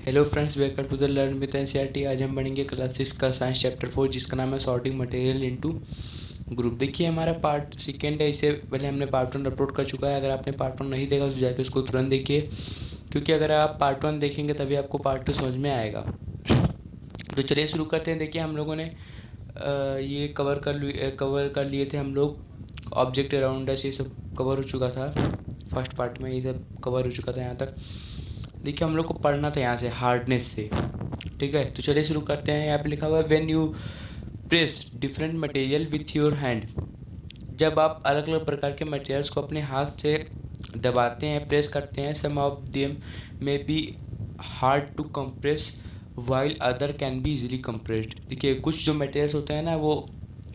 Hello friends, welcome to the learn with NCERT. आज हम पढ़ेंगे क्लास 6 का साइंस चैप्टर 4, जिसका नाम है सॉर्टिंग मटेरियल इनटू ग्रुप। देखिए, हमारा पार्ट सेकेंड है। इससे पहले हमने पार्ट 1 अपलोड कर चुका है। अगर आपने पार्ट 1 नहीं देखा तो जाकर उसको तुरंत देखिए, क्योंकि अगर आप पार्ट 1 देखेंगे तभी आपको पार्ट 2 समझ में आएगा। तो चलिए शुरू करते हैं। देखिए, हम लोगों ने ये कवर कर लिए थे हम लोग। ऑब्जेक्ट अराउंड अस, ये सब कवर हो चुका था फर्स्ट पार्ट में। ये सब कवर हो चुका था यहाँ तक। देखिए, हम लोग को पढ़ना था यहाँ से हार्डनेस से। ठीक है, तो चलिए शुरू करते हैं। यहाँ पे लिखा हुआ है when you press different material with your hand. जब आप अलग अलग प्रकार के मटेरियल्स को अपने हाथ से दबाते हैं, प्रेस करते हैं, some of them may be hard to compress while other can be easily compressed. देखिए, कुछ जो मटेरियल्स होते हैं ना, वो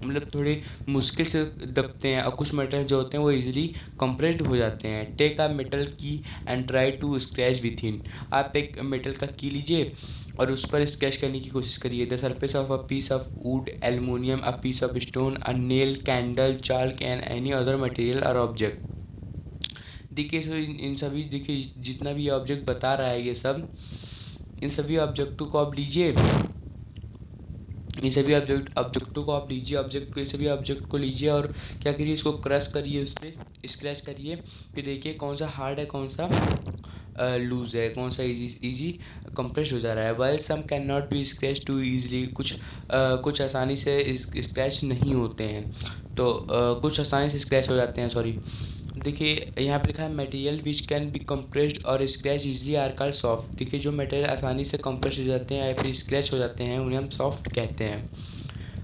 मतलब थोड़ी मुश्किल से दबते हैं, और कुछ मटेरियल जो होते हैं वो इजीली कंप्रेस्ड हो जाते हैं। Take a metal key and try to scratch with in. आप एक मेटल का की लीजिए और उस पर स्क्रैच करने की कोशिश करिए। The surface of a piece of wood, aluminium, a piece of stone, a nail, candle, chalk and any other material और ऑब्जेक्ट। देखिए, सो इन सभी, देखिए जितना भी ये ऑब्जेक्ट बता रहा है, ये सब इन सभी ऑब्जेक्टों को आप लीजिए। इन सभी ऑब्जेक्टों को आप लीजिए, सभी ऑब्जेक्ट को लीजिए और क्या करिए, इसको क्रश करिए, उस पर स्क्रैच करिए। फिर देखिए कौन सा हार्ड है, कौन सा लूज है, कौन सा इजी कंप्रेस हो जा रहा है। While some can not be scratch too easily. कुछ आसानी से स्क्रैच नहीं होते हैं, तो कुछ आसानी से स्क्रैच हो जाते हैं, सॉरी। देखिए, यहाँ पे लिखा है material which can be compressed और scratch easily are called soft. देखिए, जो मटेरियल आसानी से कंप्रेस हो जाते हैं या फिर स्क्रैच हो जाते हैं, उन्हें हम सॉफ्ट कहते हैं।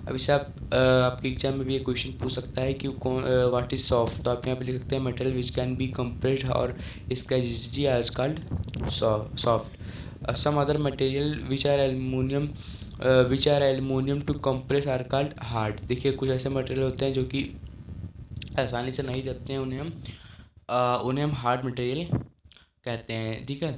अब इसे आपके एग्जाम में भी एक क्वेश्चन पूछ सकता है कि कौन व्हाट इज सॉफ्ट। तो आप यहाँ पे लिख सकते हैं material which can be compressed और scratch easily are called soft. Some other material which are aluminium to compress are called hard. देखिए, कुछ ऐसे मटेरियल होते हैं जो कि आसानी से नहीं दबते हैं, उन्हें हम हार्ड मटेरियल कहते हैं। ठीक है,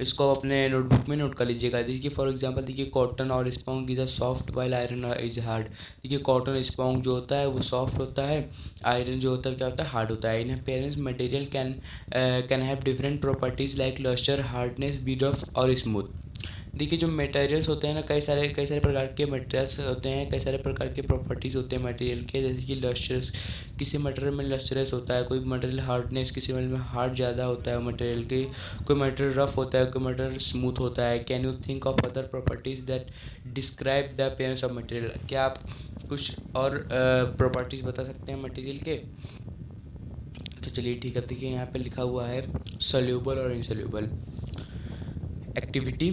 इसको अपने नोटबुक में नोट कर लीजिएगा। देखिए, फॉर एग्जांपल, देखिए कॉटन और sponge is a soft while iron is hard. देखिए, कॉटन स्पॉन्ज जो होता है वो सॉफ्ट होता है, आयरन जो होता है क्या होता है, हार्ड होता है। In appearance material can have different properties like lustre, hardness, be rough और स्मूथ। देखिए, जो मटेरियल्स होते हैं ना, कई सारे प्रकार के मटेरियल्स होते हैं, कई सारे प्रकार के प्रॉपर्टीज़ होते हैं मटेरियल के। जैसे कि लस्टरस, किसी मटेरियल में लस्टरस होता है, कोई मटेरियल हार्डनेस, किसी मटेरियल में हार्ड ज़्यादा होता है मटेरियल के, कोई मटेरियल रफ होता है, कोई मटेरियल स्मूथ होता है। Can you think of other properties that describe the appearance of material. क्या आप कुछ और प्रॉपर्टीज़ बता सकते हैं मटेरियल के? तो चलिए ठीक है। देखिए, यहाँ पे लिखा हुआ है सोल्यूबल और insoluble. Activity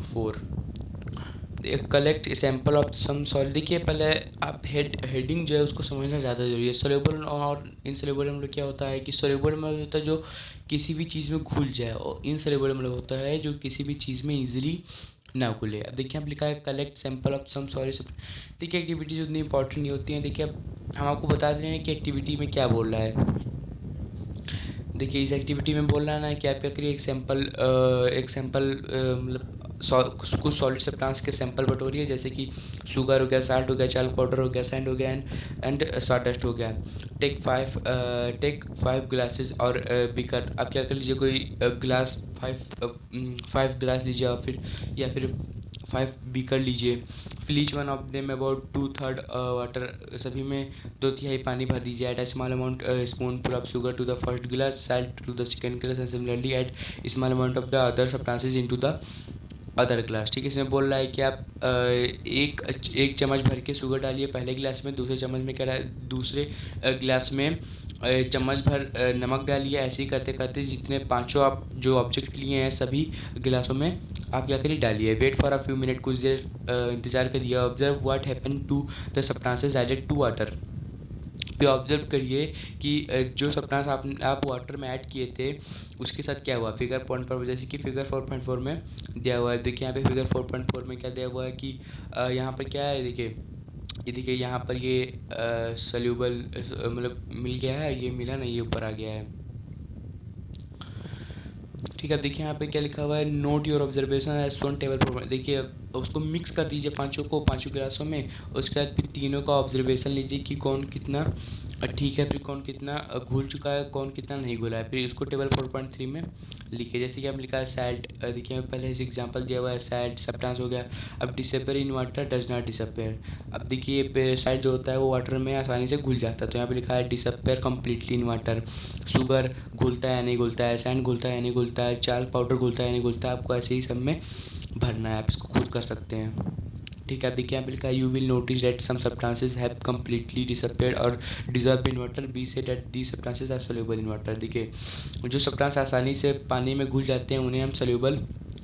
4, collect sample of some soil. देखिए, पहले आप हेडिंग जो है उसको समझना ज़्यादा जरूरी है। सोल्यूबल और इनसोल्यूबल में क्या होता है कि सोल्यूबल में होता है जो किसी भी चीज़ में घुल जाए, और इनसोल्यूबल में होता है जो किसी भी चीज़ में ईजिली ना घुले। अब देखिए, आप लिखा है collect sample of some soil. देखिए, एक्टिविटीज उतनी इंपॉर्टेंट नहीं होती हैं। देखिए, अब हम आपको बता दे रहे हैं कि एक्टिविटी में क्या बोल रहा है। देखिए, इस एक्टिविटी में बोल रहा है ना कि आप क्या करिए, एक सैंपल मतलब कुछ सॉलिड सब्सटेंस के सैंपल बटोरिए, जैसे कि शुगर हो गया, साल्ट हो गया, चाल पाउडर हो गया, सैंड हो गया एंड सॉडस्ट हो गया। टेक 5 ग्लासेस और बीकर। आप क्या कर लीजिए, कोई ग्लास 5 ग्लास लीजिए, और फिर 5 बीकर लीजिए। Fill each one of them about 2/3 water. सभी में 2/3 पानी भर दीजिए। Add a small amount spoonful of sugar to the first glass, salt to the second glass and similarly add small amount of the other substances into the other glass. ठीक है, इसमें बोल रहा है कि आप एक चम्मच भर के शुगर डालिए पहले गिलास में, दूसरे चम्मच में क्या दूसरे गिलास में चम्मच भर नमक डालिए। ऐसे ही करते करते जितने पांचों आप जो ऑब्जेक्ट लिए हैं सभी गिलासों में आप क्या करिए, डालिए। Wait for a few minute, कुछ देर इंतजार करिए। Observe what happen to the substances added to water. पे ऑब्जर्व करिए कि जो सब्सटेंस आप वाटर में ऐड किए थे उसके साथ क्या हुआ। फिगर 4.4, जैसे कि फिगर 4.4 में दिया हुआ है। देखिए, यहाँ पे फिगर 4.4 में क्या दिया हुआ है कि यहाँ पर क्या है। देखिए यहाँ पर ये सोल्यूबल मतलब मिल गया है, ये मिला नहीं, ये ऊपर आ गया है। ठीक है, देखिए यहाँ पे क्या लिखा हुआ है, note your observation as shown table पर। देखिए, उसको मिक्स कर दीजिए पाँचों गिलासों में। उसके बाद फिर तीनों का ऑब्जर्वेशन लीजिए कि कौन कितना ठीक है, फिर कौन कितना घुल चुका है, कौन कितना नहीं घुला है। फिर इसको टेबल 4.3 में लिखिए। जैसे कि हम लिखा है सैल्ट, देखिए पहले से एग्जांपल दिया हुआ है, सैल्ट सब्सटेंस हो गया। अब disappear in water does not disappear. अब देखिए सैल्ट जो होता है वो वाटर में आसानी से घुल जाता है, तो यहाँ पे लिखा है disappear completely in water. Sugar घुलता है या नहीं घुलता है, सैंड घुलता है या नहीं घुलता है, चाल पाउडर घुलता है या नहीं घुलता है, आपको ऐसे ही सब में भरना है, आप इसको खुद कर सकते हैं। ठीक है, अब देखिए यहाँ पे लिखा है you will notice that some substances have completely disappeared और dissolve in water. We say that the substances are soluble in water. देखिए जो सब्सटेंस आसानी से पानी में घुल जाते हैं उन्हें हम सोल्यूबल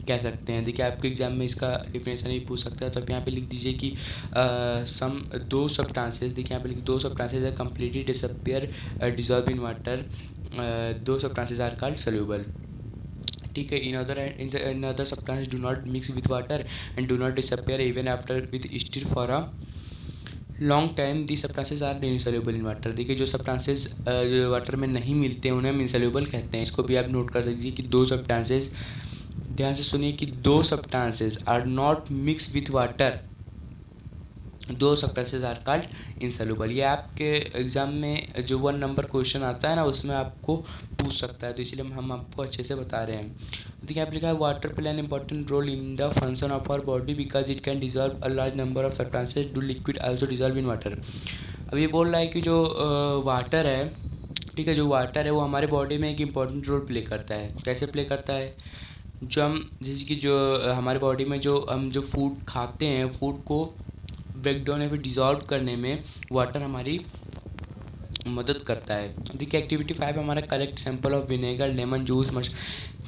कह सकते हैं। देखिए आपके एग्जाम में इसका डिफिनेशन भी पूछ सकता है, तो आप यहाँ पे लिख दीजिए कि सम दो सब्सटेंसेस, देखिए यहाँ पे लिख दो substances are completely disappear dissolve in water, those substances are called soluble. ठीक है, in other substances do not mix with water and do not disappear even after with stir for a long time. The substances are insoluble in water. देखिए जो substances जो water में नहीं मिलते हैं उन्हें हम इनसोल्यूबल कहते हैं। इसको भी आप नोट कर दीजिए कि दो सब्सटेंसेस, ध्यान से सुनिए कि those substances are not mix with water, those substances are called insoluble. ये आपके एग्जाम में जो 1 नंबर क्वेश्चन आता है ना उसमें आपको पूछ सकता है, तो इसलिए हम आपको अच्छे से बता रहे हैं। देखिए आप लिखा है water play an important role in the function of our body because it can dissolve a large number of substances. Do liquid also dissolve in water. अब ये बोल रहा है कि जो वाटर है, ठीक है, जो वाटर है वो हमारे बॉडी में एक इम्पॉर्टेंट रोल प्ले करता है। कैसे प्ले करता है? जो हम जैसे कि जो हमारे बॉडी में जो हम जो फूड खाते हैं, फूड को ब्रेक डाउन या फिर डिज़ोल्व करने में वाटर हमारी मदद करता है। देखिए एक्टिविटी 5 हमारा collect sample of vinegar lemon juice must.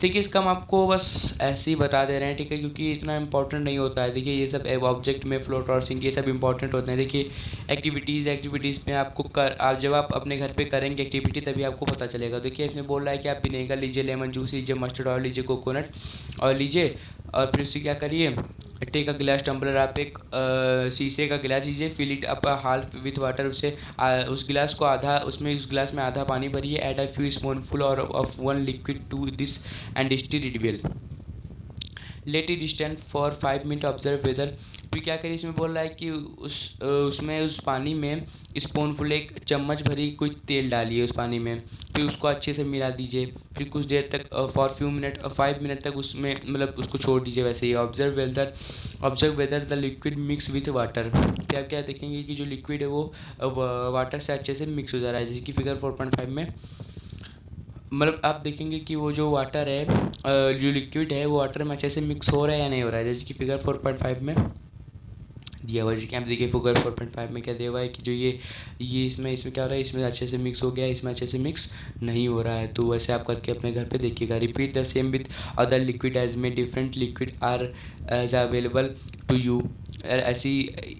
देखिए इसका हम आपको बस ऐसे ही बता दे रहे हैं, ठीक है, क्योंकि इतना इंपॉर्टेंट नहीं होता है। देखिए ये सब ऑब्जेक्ट में फ्लो टॉर्सिंग ये सब इंपॉर्टेंट होते हैं। देखिए एक्टिविटीज़ में आपको आप जब आप अपने घर पे करेंगे एक्टिविटी तभी आपको पता चलेगा। देखिए इसमें बोल रहा है कि आप विनेगर लीजिए, लेमन जूस लीजिए, मस्टर्ड ऑयल लीजिए, कोकोनट ऑयल लीजिए, और फिर उससे क्या करिए, टेक अ गिलास टम्बलर, आप एक शीशे का गिलास लीजिए, fill it up half with water, उससे उस गिलास को आधा, उसमें उस गिलास में आधा पानी भरिए, ऐड अ फ्यू स्पूनफुल और of one liquid to this and stir it well, let it stand for 5 minute, observe whether. फिर क्या करिए, इसमें बोल रहा है कि उसमें उस पानी में स्पूनफुल एक चम्मच भरी कुछ तेल डालिए उस पानी में, फिर उसको अच्छे से मिला दीजिए, फिर कुछ देर तक फॉर फ्यू मिनट 5 मिनट तक उसमें मतलब उसको छोड़ दीजिए वैसे ही। Observe whether the liquid mix with water. क्या क्या देखेंगे कि जो लिक्विड है वो वाटर से अच्छे से मिक्स हो जा रहा है, जैसे कि फिगर 4.5 में मतलब आप देखेंगे कि वो जो वाटर है जो लिक्विड है वो वाटर में अच्छे से मिक्स हो रहा है या नहीं हो रहा है, जैसे कि फिगर 4.5 में दिया हुआ है। जैसे कि आप देखिए फिगर 4.5 में क्या दिया हुआ है कि जो ये इसमें क्या हो रहा है, इसमें अच्छे से मिक्स हो गया है, इसमें अच्छे से मिक्स नहीं हो रहा है। तो वैसे आप करके अपने घर पे देखिएगा। Repeat the same with other liquid as many different liquid are as available to you. ऐसी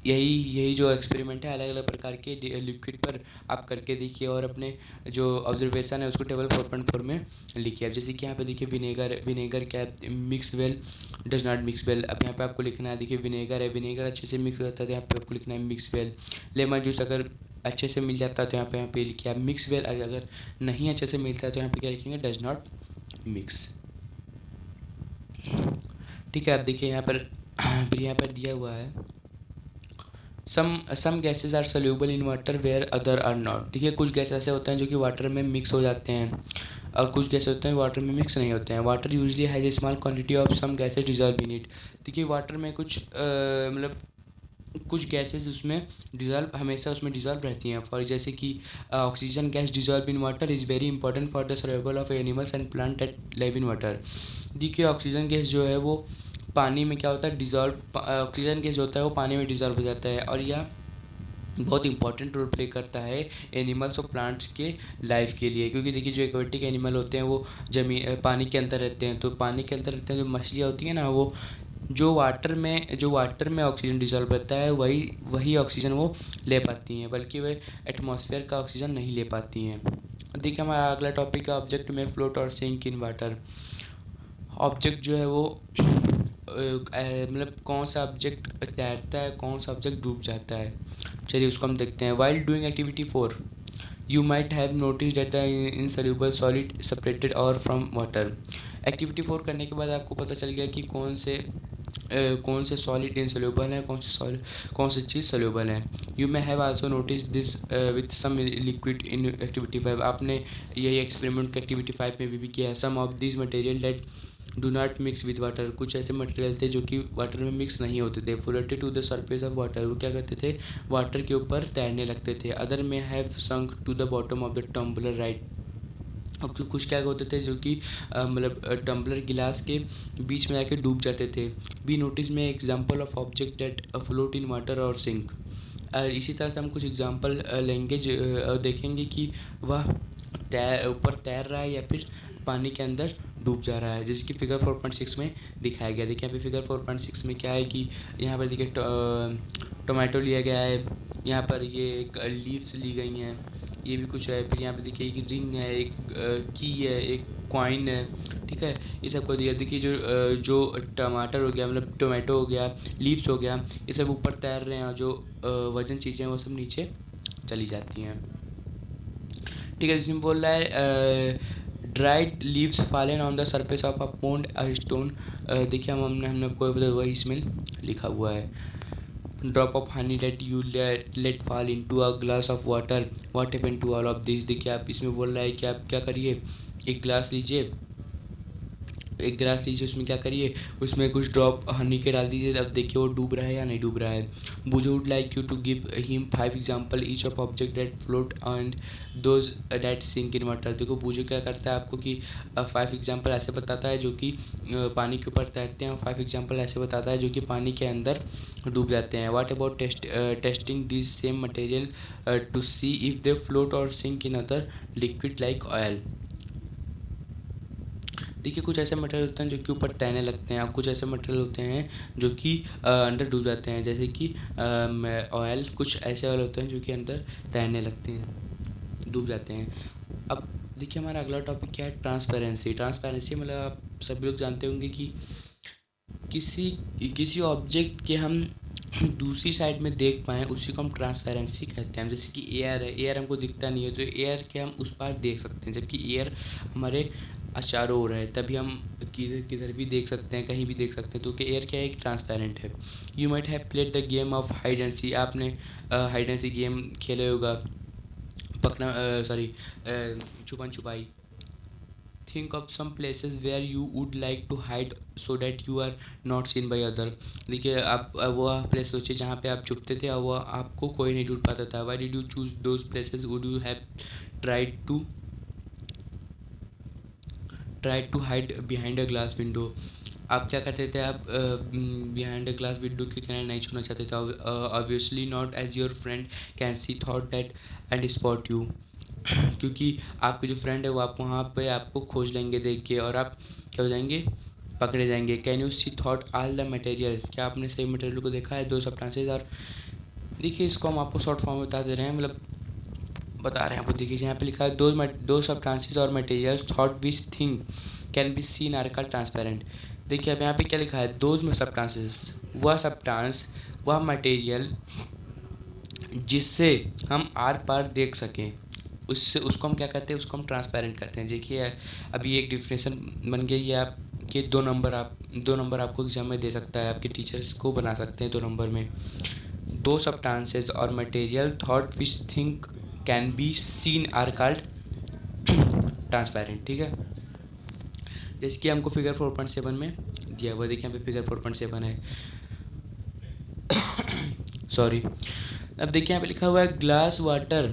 यही जो एक्सपेरिमेंट है अलग अलग प्रकार के लिक्विड पर आप करके देखिए और अपने जो ऑब्जर्वेशन है उसको टेबल 4.4 में लिखिए। अब जैसे कि यहाँ पे देखिए विनेगर क्या mix well does not mix well. अब यहाँ पे आपको लिखना है, देखिए विनेगर है, विनेगर अच्छे से मिक्स होता है तो यहाँ पे आपको लिखना है मिक्स वेल। लेमन जूस अगर अच्छे से मिल जाता है तो यहाँ पे लिखिए आप मिक्स वेल। अगर नहीं अच्छे से मिलता है तो यहाँ पे क्या लिखेंगे, डज नॉट मिक्स। ठीक है, अब देखिए यहाँ पर फिर यहाँ पर दिया हुआ है some gases are soluble in water where other are not. देखिए कुछ गैस ऐसे होते हैं जो कि वाटर में मिक्स हो जाते हैं और कुछ गैस होते हैं वाटर में मिक्स नहीं होते हैं। Water usually has a small quantity of some gases dissolve in it. देखिए वाटर में कुछ मतलब कुछ गैसेज उसमें डिजॉल्व हमेशा उसमें डिजॉल्व रहती हैं। फॉर जैसे कि oxygen gas dissolve in water is very important for the survival of animals and plant at live in water. देखिए ऑक्सीजन गैस जो है वो पानी में क्या होता है, डिजॉल्व ऑक्सीजन गैस होता है वो पानी में डिजॉल्व हो जाता है और यह बहुत इंपॉर्टेंट रोल प्ले करता है एनिमल्स और प्लांट्स के लाइफ के लिए। क्योंकि देखिए जो एक्वेटिक एनिमल होते हैं वो पानी के अंदर रहते हैं, तो पानी के अंदर रहते हैं जो मछलियाँ होती हैं ना, वो जो वाटर में ऑक्सीजन डिजॉल्व रहता है वही ऑक्सीजन वो ले पाती हैं, बल्कि वे एटमॉस्फेयर का ऑक्सीजन नहीं ले पाती हैं। देखिए हमारा अगला टॉपिक है ऑब्जेक्ट में फ्लोट और सिंक इन वाटर। ऑब्जेक्ट जो है वो मतलब कौन सा ऑब्जेक्ट तैरता है, कौन सा ऑब्जेक्ट डूब जाता है, चलिए उसको हम देखते हैं। While doing activity 4 you might have notice that the insoluble solid separated और फ्रॉम वाटर। एक्टिविटी 4 करने के बाद आपको पता चल गया कि कौन से कौन से सॉलिड इनसोल्यूबल है, कौन सी चीज़ सोल्यूबल है। You may have also notice this with some liquid in activity 5। आपने यही एक्सपेरिमेंट एक्टिविटी 5 में भी किया है। Some of this material that do not mix with water. कुछ ऐसे मटेरियल थे जो कि वाटर में मिक्स नहीं होते थे। Floated to the surface of water. वो क्या करते थे, वाटर के ऊपर तैरने लगते थे। Other may have sunk to the bottom of the tumbler right. अब कुछ क्या होते थे जो कि मतलब टम्बलर गिलास के बीच में आके डूब जाते थे। Be notice many example of object that float in water or sink. इसी तरह से हम कुछ एग्जाम्पल लेंगे और देखेंगे कि वह ऊपर तैर रहा है या फिर पानी के अंदर डूब जा रहा है, जैसे कि फिगर 4.6 में दिखाया गया। देखिए यहाँ पे फिगर 4.6 में क्या है कि यहाँ पर देखिए टोमेटो लिया गया है, यहाँ पर ये एक लीव्स ली गई हैं, ये भी कुछ है। फिर यहाँ पे देखिए एक रिंग है, एक की है, एक कॉइन है, ठीक है। ये सब को दिया। देखिए जो टमाटर हो गया, मतलब टोमेटो हो गया, लीव्स हो गया, ये सब ऊपर तैर रहे हैं और जो वजन चीज़ें हैं वो सब नीचे चली जाती हैं, ठीक है। जिसमें बोल रहा है dried leaves fallen on the surface of a pond a stone. देखिए हमने आपको वही इसमें लिखा हुआ है। Drop of honey that you let fall into a glass of water, what happen to all of this. देखिए आप इसमें बोल रहा है कि आप क्या करिए, एक गिलास लीजिए, उसमें क्या करिए, उसमें कुछ ड्रॉप हनी के डाल दीजिए। अब देखिए वो डूब रहा है या नहीं डूब रहा है। बुझे would like you to give him 5 example each of object that float and those that sink in water. देखो बुझे क्या करता है आपको कि 5 एग्जाम्पल ऐसे बताता है जो कि पानी के ऊपर तैरते हैं, और 5 एग्जाम्पल ऐसे बताता है जो कि पानी के अंदर डूब जाते हैं। What about testing this same material to see if they float और sink in other liquid like oil. देखिए कुछ ऐसे मटेरियल होते हैं जो कि ऊपर तैरने लगते हैं, और कुछ ऐसे मटेरियल होते हैं जो कि अंदर डूब जाते हैं, जैसे कि ऑयल। कुछ ऐसे ऑयल होते हैं जो कि अंदर तैरने लगते हैं, डूब जाते हैं। अब देखिए हमारा अगला टॉपिक क्या है, ट्रांसपेरेंसी। ट्रांसपेरेंसी मतलब आप सभी लोग जानते होंगे कि किसी किसी ऑब्जेक्ट के हम दूसरी साइड में देख पाएँ, उसी को हम ट्रांसपेरेंसी कहते हैं। जैसे कि एयर है, एयर हमको दिखता नहीं है तो एयर के हम उस पार देख सकते हैं, जबकि एयर हमारे चारों ओर है, तभी हम किधर किधर भी देख सकते हैं, कहीं भी देख सकते हैं। तो कि एयर क्या है, एक ट्रांसपेरेंट है। You might have played the game of hide and seek. आपने हाइड एंड सी गेम खेले होगा, पकना सॉरी छुपन छुपाई। Think of some places where you would like to hide so that you are not seen by other. देखिए आप वो place सोचिए जहाँ पे आप छुपते थे और वो आपको कोई नहीं ढूंढ पाता था। Why did you choose those places, would you have try to hide behind a glass window. आप क्या करते थे, आप बिहाइंड अ ग्लास विंडो के किनारे नहीं छूना चाहते थे। Obviously not as your friend can see through that and spot you. क्योंकि आपके जो फ्रेंड है वो आप वहाँ पे आपको खोज लेंगे देख के, और आप क्या हो जाएंगे, पकड़े जाएंगे। Can you see through all the material. क्या आपने सही मटेरियल को देखा है, दो सब्सटेंसेस। और देखिए इसको हम आपको शॉर्ट फॉर्म में बता दे रहे हैं, मतलब बता रहे हैं आपको। देखिए यहाँ पे लिखा है those substances or material thought which thing can be seen are called transparent. देखिए अब यहाँ पे क्या लिखा है, दो सब्सटेंसेस, वह सब्सटेंस, वह मटेरियल जिससे हम आर पार देख सकें, उससे उसको हम क्या कहते हैं, उसको हम ट्रांसपेरेंट कहते हैं। देखिए अभी एक डिफिनेशन बन गई है आपके, 2 नंबर आपको एग्जाम में दे सकता है, आपके टीचर्स को बना सकते हैं 2 नंबर में। Those substances or material thought which think can be seen are called transparent, ठीक है। जैसे कि हमको फिगर 4.7 में दिया हुआ, देखिए यहाँ पे फिगर 4.7 है, सॉरी। अब देखिए यहाँ पे लिखा हुआ है glass, water,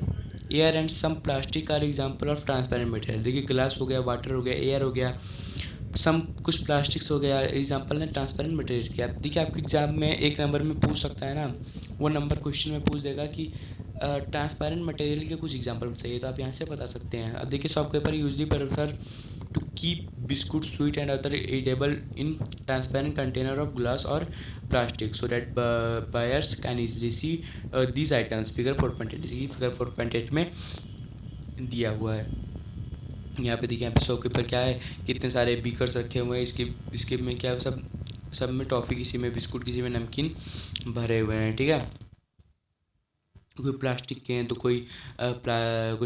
air and some plastic are example of transparent material. देखिए ग्लास हो गया, वाटर हो गया, एयर हो गया, सम कुछ प्लास्टिक्स हो गया, एग्जाम्पल है ट्रांसपेरेंट मटेरियल की। आप देखिए आपके एग्जाम में 1 नंबर में पूछ सकता है ना, वो नंबर क्वेश्चन में पूछ देगा कि ट्रांसपेरेंट मटेरियल के कुछ एग्जाम्पल बताइए, तो आप यहाँ से बता सकते हैं। अब देखिए shopkeeper usually prefer to keep biscuit, sweet and other edible in transparent container of glass और plastic so that buyers can easily see these items. Figure 4.8 में दिया हुआ है। यहाँ पे देखिए, यहाँ पे शॉपकीपर क्या है, कितने सारे बीकर्स रखे हुए हैं, इसके में क्या सब में टॉफ़ी, किसी में बिस्कुट, किसी में नमकीन भरे हुए हैं, ठीक है। कोई प्लास्टिक के हैं तो कोई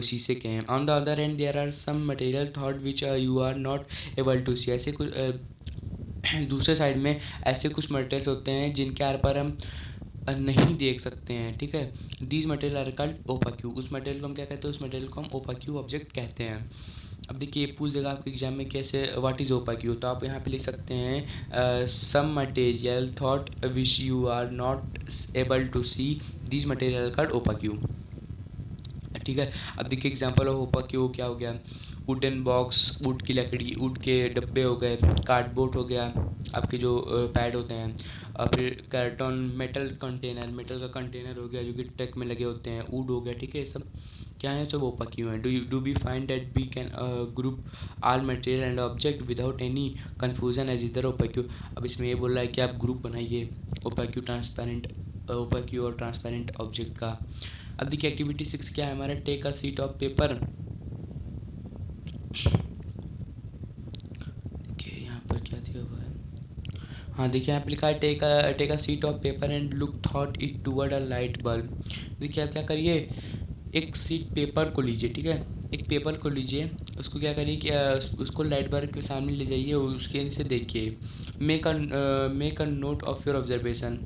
शीशे के हैं। On the other hand there are some material thought which you are not able to see. दूसरे साइड में ऐसे कुछ मटेरियल्स होते हैं जिनके आर पार हम नहीं देख सकते हैं, ठीक है। These material are called opaque. उस मटेरियल को हम क्या कहते हैं, उस मटेरियल को हम ओपाक्यू ऑब्जेक्ट कहते हैं। अब देखिए, ये पूछ देगा आपके एग्जाम में कैसे व्हाट इज़ ओपाक्यू, तो आप यहाँ पे लिख सकते हैं some material thought which you are not able to see, these material called opaque, ठीक है। अब देखिए एग्जाम्पल ऑफ ओपाक्यू क्या हो गया, वुडन बॉक्स, वुड की लकड़ी, वुड के डब्बे हो गए, कार्डबोर्ड हो गया, आपके जो पैड होते हैं, और फिर कार्टन, मेटल कंटेनर, मेटल का कंटेनर हो गया जो कि ट्रक में लगे होते हैं, वुड हो गया, ठीक है। ये सब क्या है, सब ओपाक्यू हैं। Do be find that we can group all material and object without any confusion as इधर ओपाक्यू। अब इसमें ये बोल रहा है कि आप ग्रुप बनाइए ओपाक्यू ट्रांसपेरेंट, ओपाक्यू और ट्रांसपेरेंट ऑब्जेक्ट का। अब देखिए एक्टिविटी 6 क्या है हमारा, take a sheet of paper, देखिए यहाँ पर क्या दिया हुआ है, हाँ देखिए यहाँ पे लिखा है take a sheet of paper and look thought it toward a light bulb. देखिए आप क्या करिए, एक शीट पेपर को लीजिए, ठीक है, एक पेपर को लीजिए, उसको क्या करिए कि उसको लाइट बल्ब के सामने ले जाइए, उसके नीचे देखिए, make a note of your observation,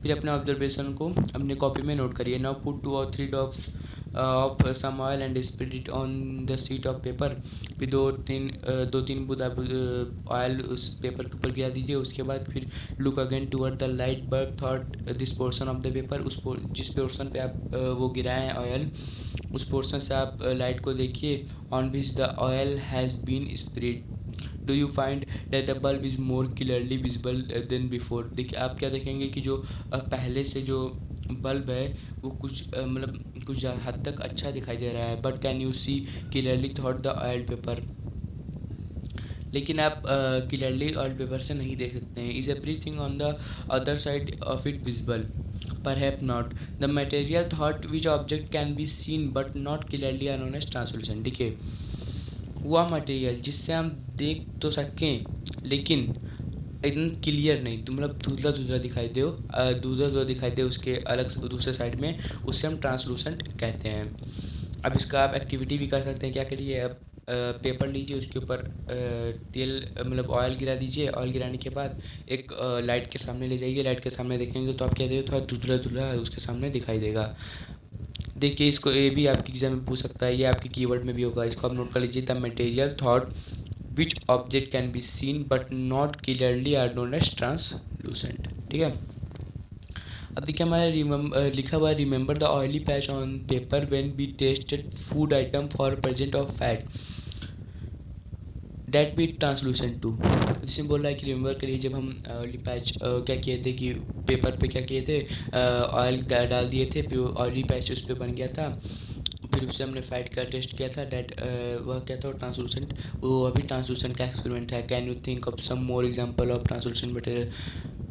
फिर अपने ऑब्जर्वेशन को अपने कॉपी में नोट करिए। नाउ पुट 2 और 3 drops of some oil and spread it on the sheet of paper, फिर दो तीन बूंद आप ऑयल उस पेपर के ऊपर गिरा दीजिए। उसके बाद फिर look again toward the light bulb thought this portion of the paper, जिस पोर्शन पे आप वो गिराए हैं ऑयल, उस पोर्शन से आप लाइट को देखिए, on which the oil has been spread, do you find that the bulb is more clearly visible than before. देखिए आप क्या देखेंगे कि जो पहले से जो बल्ब है वो कुछ मतलब कुछ हद तक अच्छा दिखाई दे रहा है, but can you see clearly thought the oil paper, लेकिन आप क्लियरली ऑयल पेपर से नहीं देख सकते हैं। Is everything on the other side of it visible, perhaps not, the material thought which object can be seen but not clearly are known as translucent. देखिए वह material जिससे हम देख तो सकें लेकिन एकदम क्लियर नहीं, तो मतलब धुंधला धुंधला दिखाई दे, धुंधला धुंधला दिखाई दे उसके अलग दूसरे साइड में, उससे हम ट्रांसलूसेंट कहते हैं। अब इसका आप एक्टिविटी भी कर सकते हैं, क्या करिए, अब पेपर लीजिए, उसके ऊपर तेल मतलब ऑयल गिरा दीजिए, ऑयल गिराने के बाद एक लाइट के सामने ले जाइए, लाइट के सामने देखेंगे तो आप क्या देगा, थोड़ा धुंधला धुंधला उसके सामने दिखाई देगा। देखिए इसको ये भी आपके एग्जाम में पूछ सकता है, ये आपके कीवर्ड में भी होगा, इसको आप नोट कर लीजिए, the material thought which object can be seen but not clearly are known as translucent, ठीक है। अब देखिए हमारा लिखा हुआ है, remember the oily patch on paper when we tested food item for present of fat that we translucent too. इसमें बोल रहा है कि रिमेंबर करिए जब हम ऑयली पैच क्या किए थे कि पेपर पे क्या किए थे, ऑयल डाल दिए थे, फिर ऑयली पैच उस पर बन गया था, फिर उससे हमने फैट का टेस्ट किया था, डेट वह क्या था ट्रांसलूसेंट, वो अभी ट्रांसलूसेंट का एक्सपेरिमेंट है। Can you think of some more example of translucent material.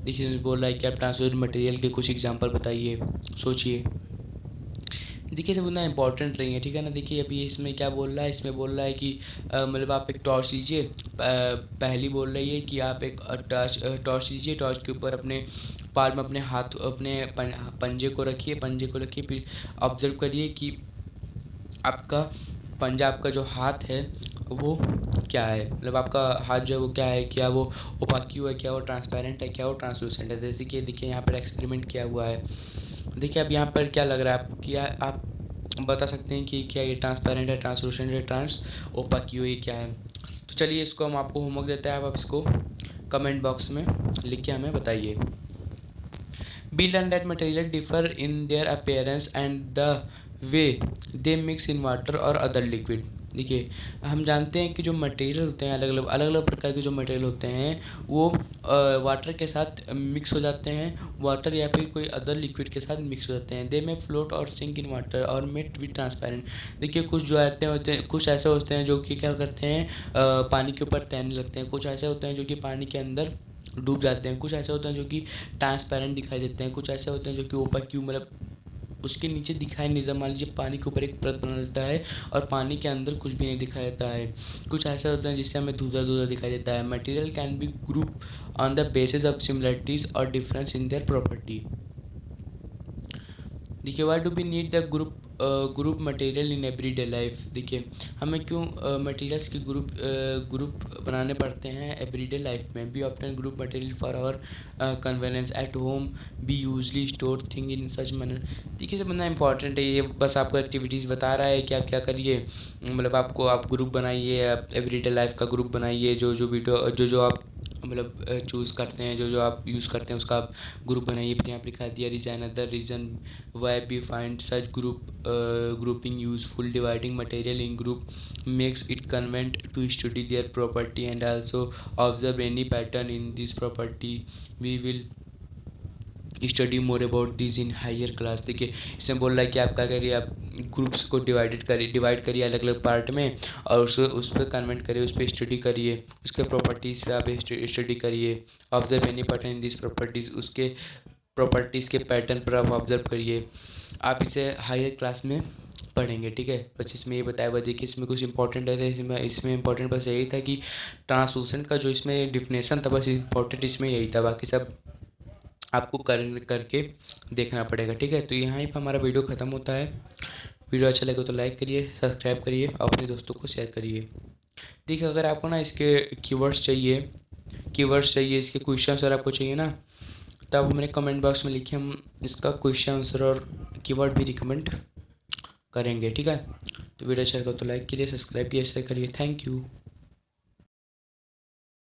देखिए बोल रहा है कि आप ट्रांसलूसेंट मटेरियल के कुछ एग्जांपल बताइए, सोचिए। देखिए सब उतना इंपॉर्टेंट नहीं है, ठीक है ना। देखिए अभी इसमें क्या बोल रहा है, इसमें बोल रहा है कि मतलब आप एक टॉर्च लीजिए, पहली बोल रही है कि आप एक टॉर्च लीजिए, टॉर्च के ऊपर अपने पार में अपने हाथ अपने पंजे को रखिए, पंजे को रखिए, फिर ऑब्जर्व करिए कि आपका पंजा, आपका जो हाथ है वो क्या है, मतलब आपका हाथ जो है वो क्या है, क्या वो ओपाक्यू है, क्या वो ट्रांसपेरेंट है, क्या वो ट्रांसलूसेंट है। जैसे कि देखिए यहाँ पर एक्सपेरिमेंट किया हुआ है, देखिए अब यहाँ पर क्या लग रहा है आपको, कि आप बता सकते हैं कि क्या ये ट्रांसपेरेंट है, ट्रांसलूसेंट है, ट्रांस ओपाक्यू, ये क्या है। तो चलिए इसको हम आपको होमवर्क देते हैं, आप इसको कमेंट बॉक्स में लिख के हमें बताइए। We learn that materials differ in their appearance and the way they mix in water or other liquid। देखिए हम जानते हैं कि जो मटेरियल होते हैं, अलग अलग प्रकार के जो मटेरियल होते हैं वो वाटर के साथ मिक्स हो जाते हैं, वाटर या फिर कोई अदर लिक्विड के साथ मिक्स हो जाते हैं। दे में फ्लोट और सिंक इन वाटर और मेट बी ट्रांसपेरेंट। देखिए कुछ जो आते हैं होते हैं, कुछ ऐसे होते हैं जो कि क्या करते हैं, पानी के ऊपर तैरने लगते हैं, कुछ ऐसे होते हैं जो कि पानी के अंदर डूब जाते हैं, कुछ ऐसे होते हैं जो कि ट्रांसपेरेंट दिखाई देते हैं, कुछ ऐसे होते हैं जो कि ओपाक्यू मतलब उसके नीचे दिखाई नहीं देता। मान लीजिए पानी के ऊपर एक परत बना रहता है और पानी के अंदर कुछ भी नहीं दिखाई देता है। कुछ ऐसे होते हैं जिससे हमें धुंधला धुंधला दिखाई देता है। Material can be group on the basis of similarities और डिफरेंस इन देयर प्रॉपर्टी। देखिए why do we need the group group material in everyday life. देखिए हमें क्यों मटेरियल्स के ग्रुप बनाने पड़ते हैं एवरीडे लाइफ में। We often group material for our convenience at home, we usually store thing in such manner. देखिए सब बंदा इंपॉर्टेंट है, ये बस आपको एक्टिविटीज़ बता रहा है कि आप क्या करिए। मतलब आप ग्रुप बनाइए, आप एवरीडे लाइफ का ग्रुप बनाइए, जो वीडियो जो आप मतलब चूज़ करते हैं, जो आप यूज़ करते हैं उसका आप ग्रुप बनाइए। फिर यहाँ पे लिखा दिया reason other reason why we find such grouping useful, dividing material in group makes it convenient to study their property and also observe any pattern in this property. We will study more about this in higher class. देखिए इसमें बोल रहा है कि आप क्या करिए, आप ग्रुप्स को डिवाइड करिए अलग अलग पार्ट में, और उस पर कन्वेंट करिए, उस पर स्टडी करिए, उसके प्रॉपर्टीज़ पे आप स्टडी करिए। Observe any pattern in this properties, उसके प्रॉपर्टीज़ के पैटर्न पर आप ऑब्जर्व करिए। आप इसे हायर क्लास में पढ़ेंगे, ठीक है। बस इसमें ये बताया हुआ। देखिए इसमें कुछ इंपॉर्टेंट है, इसमें इंपॉर्टेंट बस यही था कि ट्रांसलूसेंट का जो इसमें डिफिनेशन था, बस इंपॉर्टेंट इसमें यही था, बाकी सब आपको करके देखना पड़ेगा, ठीक है। तो यहाँ पर हमारा वीडियो ख़त्म होता है। वीडियो अच्छा लगे तो लाइक करिए, सब्सक्राइब करिए और अपने दोस्तों को शेयर करिए। देखिए अगर आपको ना इसके कीवर्ड्स चाहिए, इसके क्वेश्चन आंसर आपको चाहिए ना, तब आप हमारे कमेंट बॉक्स में लिखिए, हम इसका क्वेश्चन आंसर और कीवर्ड भी रिकमेंड करेंगे, ठीक है। तो वीडियो अच्छा लगा तो लाइक करिए, सब्सक्राइब कीजिए, शेयर करिए। Thank you.